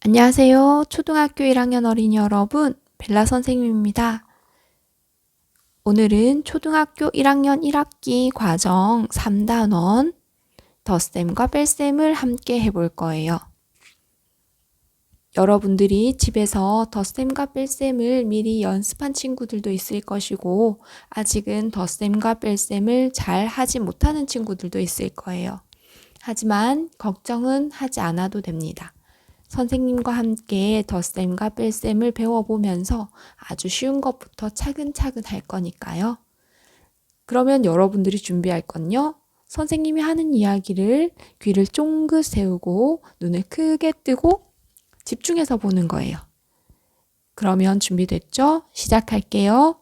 안녕하세요. 초등학교 1학년 어린이 여러분, 벨라 선생님입니다. 오늘은 초등학교 1학년 1학기 과정 3단원 덧셈과 뺄셈을 함께 해볼 거예요. 여러분들이 집에서 덧셈과 뺄셈을 미리 연습한 친구들도 있을 것이고 아직은 덧셈과 뺄셈을 잘 하지 못하는 친구들도 있을 거예요. 하지만 걱정은 하지 않아도 됩니다. 선생님과 함께 덧셈과 뺄셈을 배워보면서 아주 쉬운 것부터 차근차근 할 거니까요. 그러면 여러분들이 준비할 건요. 선생님이 하는 이야기를 귀를 쫑긋 세우고 눈을 크게 뜨고 집중해서 보는 거예요. 그러면 준비됐죠? 시작할게요.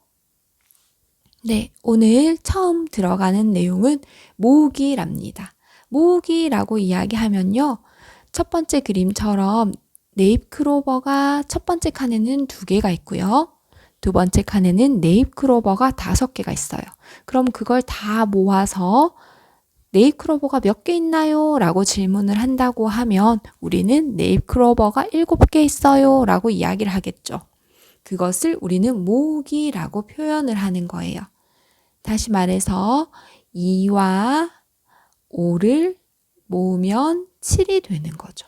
네, 오늘 처음 들어가는 내용은 모으기랍니다. 모으기라고 이야기하면요. 첫 번째 그림처럼 네잎크로버가 첫 번째 칸에는 2개가 있고요. 두 번째 칸에는 네잎크로버가 5개가 있어요. 그럼 그걸 다 모아서 네잎크로버가 몇 개 있나요? 라고 질문을 한다고 하면 우리는 네잎크로버가 7개 있어요 라고 이야기를 하겠죠. 그것을 우리는 모으기라고 표현을 하는 거예요. 다시 말해서 2와 5를 모으면 7이 되는 거죠.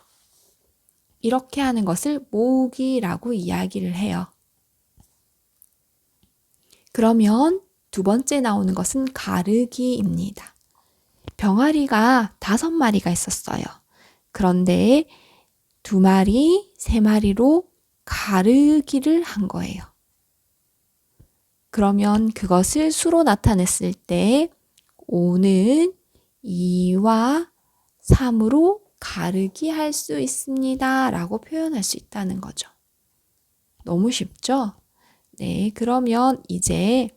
이렇게 하는 것을 모으기라고 이야기를 해요. 그러면 두 번째 나오는 것은 가르기입니다. 병아리가 5마리가 있었어요. 그런데 2마리, 3마리로 가르기를 한 거예요. 그러면 그것을 수로 나타냈을 때 5는 2와 3으로 가르기 할 수 있습니다. 라고 표현할 수 있다는 거죠. 너무 쉽죠? 네, 그러면 이제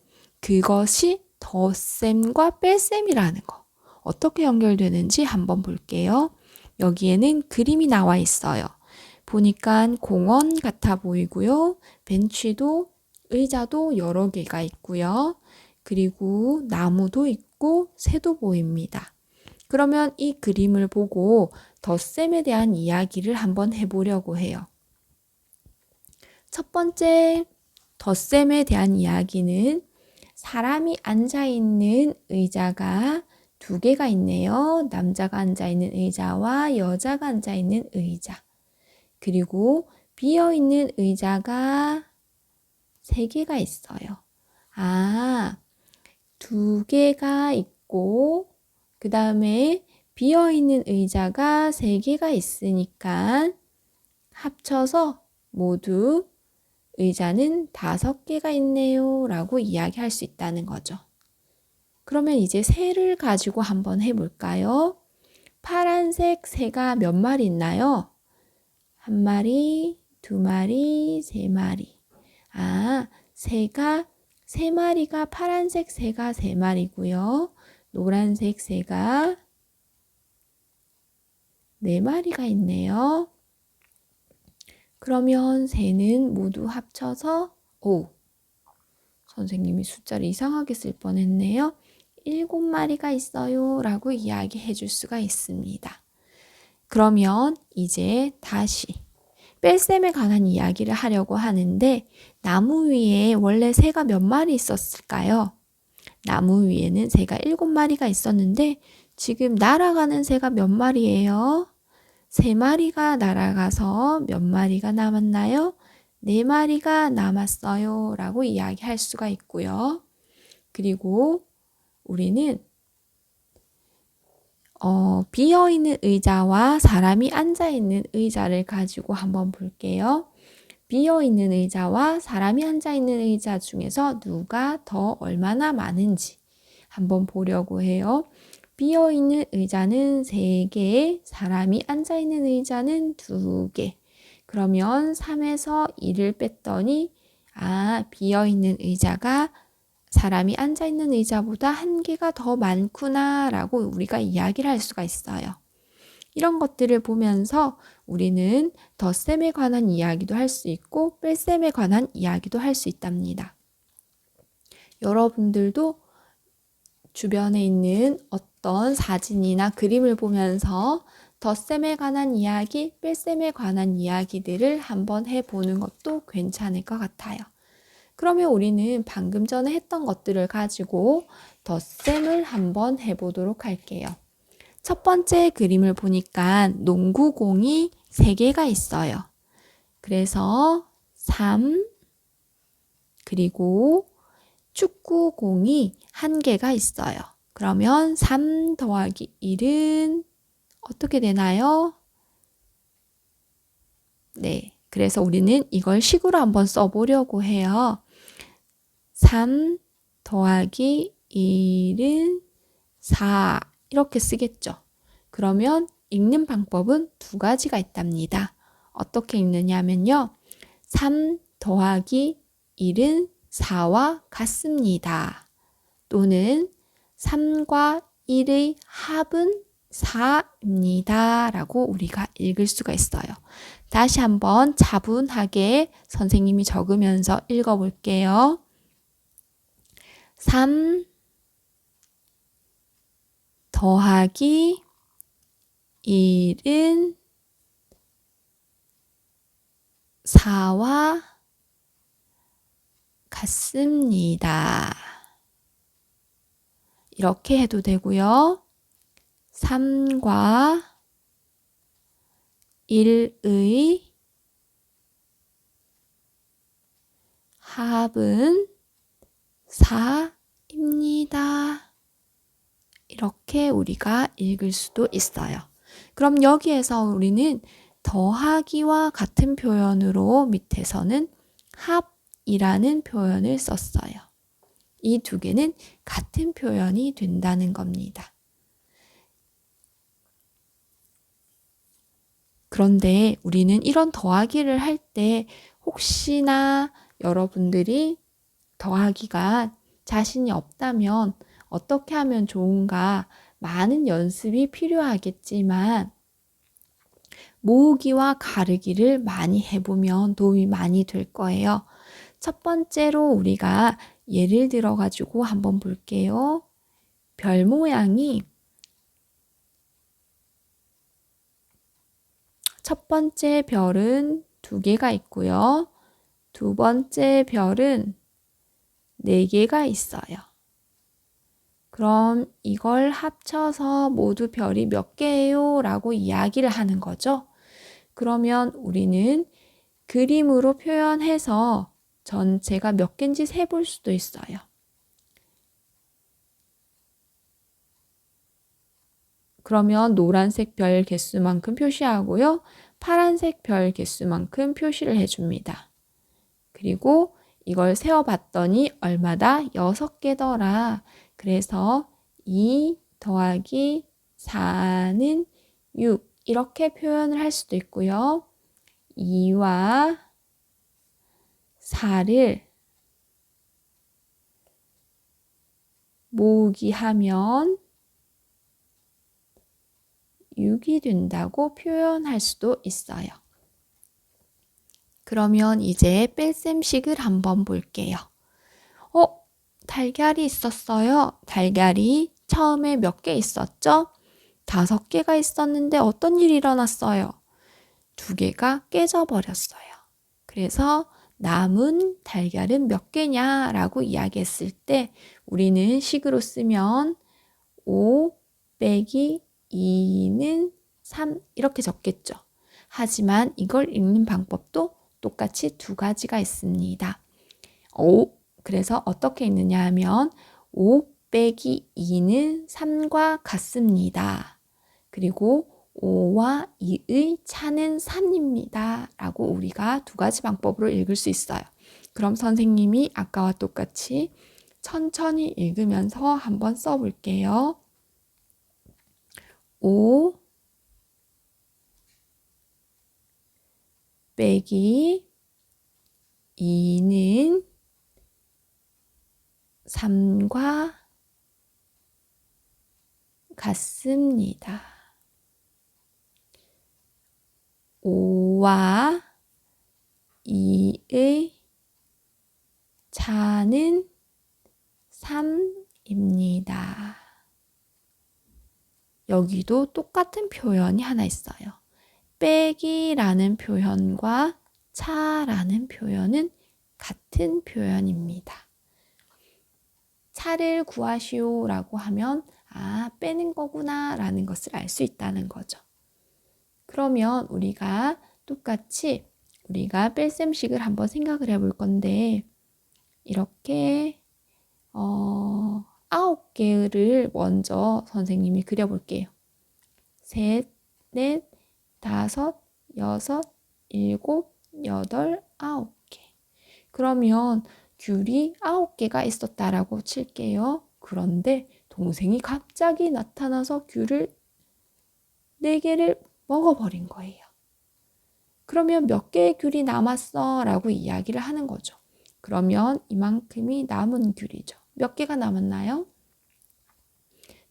그것이 덧셈과 뺄셈이라는 거. 어떻게 연결되는지 한번 볼게요. 여기에는 그림이 나와 있어요. 보니까 공원 같아 보이고요. 벤치도 의자도 여러 개가 있고요. 그리고 나무도 있고 새도 보입니다. 그러면 이 그림을 보고 덧셈에 대한 이야기를 한번 해보려고 해요. 첫 번째 덧셈에 대한 이야기는 사람이 앉아있는 의자가 2개가 있네요. 남자가 앉아있는 의자와 여자가 앉아있는 의자. 그리고 비어있는 의자가 3개가 있어요. 2개가 있고 그 다음에 비어있는 의자가 3개가 있으니까 합쳐서 모두 의자는 5개가 있네요 라고 이야기할 수 있다는 거죠. 그러면 이제 새를 가지고 한번 해볼까요? 파란색 새가 몇 마리 있나요? 1마리, 2마리, 3마리. 새가 3마리가 파란색 새가 3마리고요. 노란색 새가 4마리가 있네요. 그러면 새는 모두 합쳐서 선생님이 숫자를 이상하게 쓸 뻔했네요. 7마리가 있어요 라고 이야기해 줄 수가 있습니다. 그러면 이제 다시 뺄셈에 관한 이야기를 하려고 하는데 나무 위에 원래 새가 몇 마리 있었을까요? 나무 위에는 새가 7마리가 있었는데 지금 날아가는 새가 몇 마리예요? 3마리가 날아가서 몇 마리가 남았나요? 4마리가 남았어요 라고 이야기할 수가 있고요. 그리고 우리는 비어있는 의자와 사람이 앉아있는 의자를 가지고 한번 볼게요. 비어있는 의자와 사람이 앉아있는 의자 중에서 누가 더 얼마나 많은지 한번 보려고 해요. 비어있는 의자는 3개, 사람이 앉아있는 의자는 2개. 그러면 3에서 2를 뺐더니 비어있는 의자가 사람이 앉아있는 의자보다 1개가 더 많구나 라고 우리가 이야기를 할 수가 있어요. 이런 것들을 보면서 우리는 덧셈에 관한 이야기도 할 수 있고 뺄셈에 관한 이야기도 할 수 있답니다. 여러분들도 주변에 있는 어떤 사진이나 그림을 보면서 덧셈에 관한 이야기, 뺄셈에 관한 이야기들을 한번 해보는 것도 괜찮을 것 같아요. 그러면 우리는 방금 전에 했던 것들을 가지고 덧셈을 한번 해보도록 할게요. 첫 번째 그림을 보니까 농구공이 3개가 있어요. 그래서 3, 그리고 축구공이 1개가 있어요. 그러면 3 더하기 1은 어떻게 되나요? 네, 그래서 우리는 이걸 식으로 한번 써보려고 해요. 3 더하기 1은 4 이렇게 쓰겠죠. 그러면 읽는 방법은 2가지가 있답니다. 어떻게 읽느냐면요. 3 더하기 1은 4와 같습니다. 또는 3과 1의 합은 4입니다. 라고 우리가 읽을 수가 있어요. 다시 한번 차분하게 선생님이 적으면서 읽어볼게요. 3 더하기 1은 4와 같습니다. 이렇게 해도 되고요. 3과 1의 합은 4입니다. 이렇게 우리가 읽을 수도 있어요. 그럼 여기에서 우리는 더하기와 같은 표현으로 밑에서는 합이라는 표현을 썼어요. 이 2개는 같은 표현이 된다는 겁니다. 그런데 우리는 이런 더하기를 할 때 혹시나 여러분들이 더하기가 자신이 없다면 어떻게 하면 좋은가? 많은 연습이 필요하겠지만 모으기와 가르기를 많이 해보면 도움이 많이 될 거예요. 첫 번째로 우리가 예를 들어 가지고 한번 볼게요. 별 모양이 첫 번째 별은 2개가 있고요. 두 번째 별은 4개가 있어요. 그럼 이걸 합쳐서 모두 별이 몇 개예요? 라고 이야기를 하는 거죠. 그러면 우리는 그림으로 표현해서 전체가 몇 개인지 세볼 수도 있어요. 그러면 노란색 별 개수만큼 표시하고요. 파란색 별 개수만큼 표시를 해줍니다. 그리고 이걸 세어봤더니 얼마다? 6개더라. 그래서 2 더하기 4는 6 이렇게 표현을 할 수도 있고요. 2와 4를 모으기 하면 6이 된다고 표현할 수도 있어요. 그러면 이제 뺄셈식을 한번 볼게요. 달걀이 있었어요. 달걀이 처음에 몇 개 있었죠? 5개가 있었는데 어떤 일이 일어났어요? 2개가 깨져버렸어요. 그래서 남은 달걀은 몇 개냐라고 이야기했을 때 우리는 식으로 쓰면 5 빼기 2는 3 이렇게 적겠죠. 하지만 이걸 읽는 방법도 똑같이 2가지가 있습니다. 그래서 어떻게 읽느냐 하면 5 빼기 2는 3과 같습니다. 그리고 5와 2의 차는 3입니다. 라고 우리가 2가지 방법으로 읽을 수 있어요. 그럼 선생님이 아까와 똑같이 천천히 읽으면서 한번 써볼게요. 5 빼기 2는 3과 같습니다. 5와 2의 차는 3입니다. 여기도 똑같은 표현이 하나 있어요. 빼기라는 표현과 차라는 표현은 같은 표현입니다. 차를 구하시오 라고 하면 빼는 거구나 라는 것을 알 수 있다는 거죠. 그러면 우리가 똑같이 우리가 뺄셈식을 한번 생각을 해볼 건데 이렇게 9개를 먼저 선생님이 그려볼게요. 셋, 넷, 다섯, 여섯, 일곱, 여덟, 9개. 그러면 귤이 9개가 있었다라고 칠게요. 그런데 동생이 갑자기 나타나서 귤을 4개를 먹어버린 거예요. 그러면 몇 개의 귤이 남았어? 라고 이야기를 하는 거죠. 그러면 이만큼이 남은 귤이죠. 몇 개가 남았나요?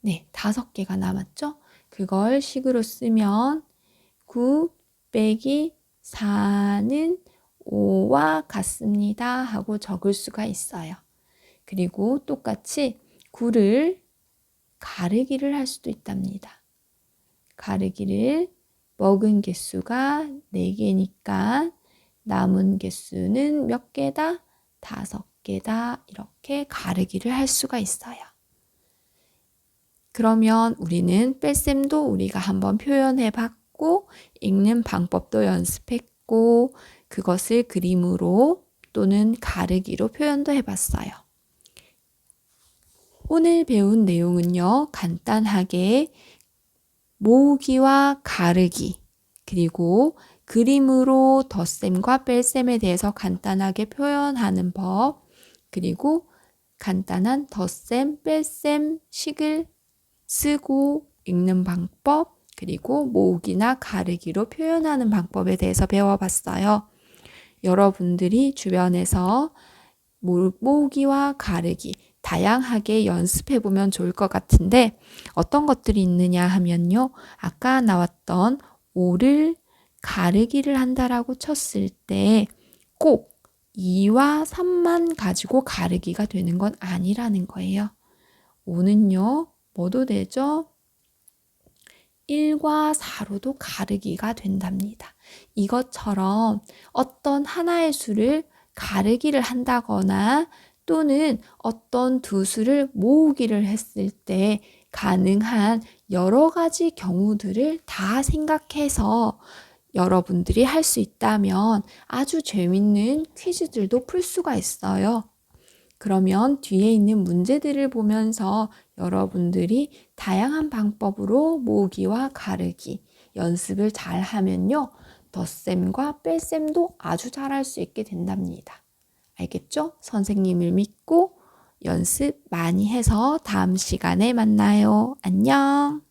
네, 5개가 남았죠? 그걸 식으로 쓰면 9 빼기 4는 5와 같습니다 하고 적을 수가 있어요. 그리고 똑같이 9를 가르기를 할 수도 있답니다. 가르기를 먹은 개수가 4개니까 남은 개수는 몇 개다? 5개다. 이렇게 가르기를 할 수가 있어요. 그러면 우리는 뺄셈도 우리가 한번 표현해 봤고 읽는 방법도 연습했고 그것을 그림으로 또는 가르기로 표현도 해봤어요. 오늘 배운 내용은요. 간단하게 모으기와 가르기 그리고 그림으로 덧셈과 뺄셈에 대해서 간단하게 표현하는 법 그리고 간단한 덧셈, 뺄셈 식을 쓰고 읽는 방법 그리고 모으기나 가르기로 표현하는 방법에 대해서 배워봤어요. 여러분들이 주변에서 모으기와 가르기 다양하게 연습해보면 좋을 것 같은데 어떤 것들이 있느냐 하면요. 아까 나왔던 5를 가르기를 한다라고 쳤을 때 꼭 2와 3만 가지고 가르기가 되는 건 아니라는 거예요. 5는요. 뭐도 되죠? 1과 4로도 가르기가 된답니다. 이것처럼 어떤 하나의 수를 가르기를 한다거나 또는 어떤 두 수를 모으기를 했을 때 가능한 여러 가지 경우들을 다 생각해서 여러분들이 할 수 있다면 아주 재밌는 퀴즈들도 풀 수가 있어요. 그러면 뒤에 있는 문제들을 보면서 여러분들이 다양한 방법으로 모으기와 가르기 연습을 잘 하면요. 덧셈과 뺄셈도 아주 잘할 수 있게 된답니다. 알겠죠? 선생님을 믿고 연습 많이 해서 다음 시간에 만나요. 안녕!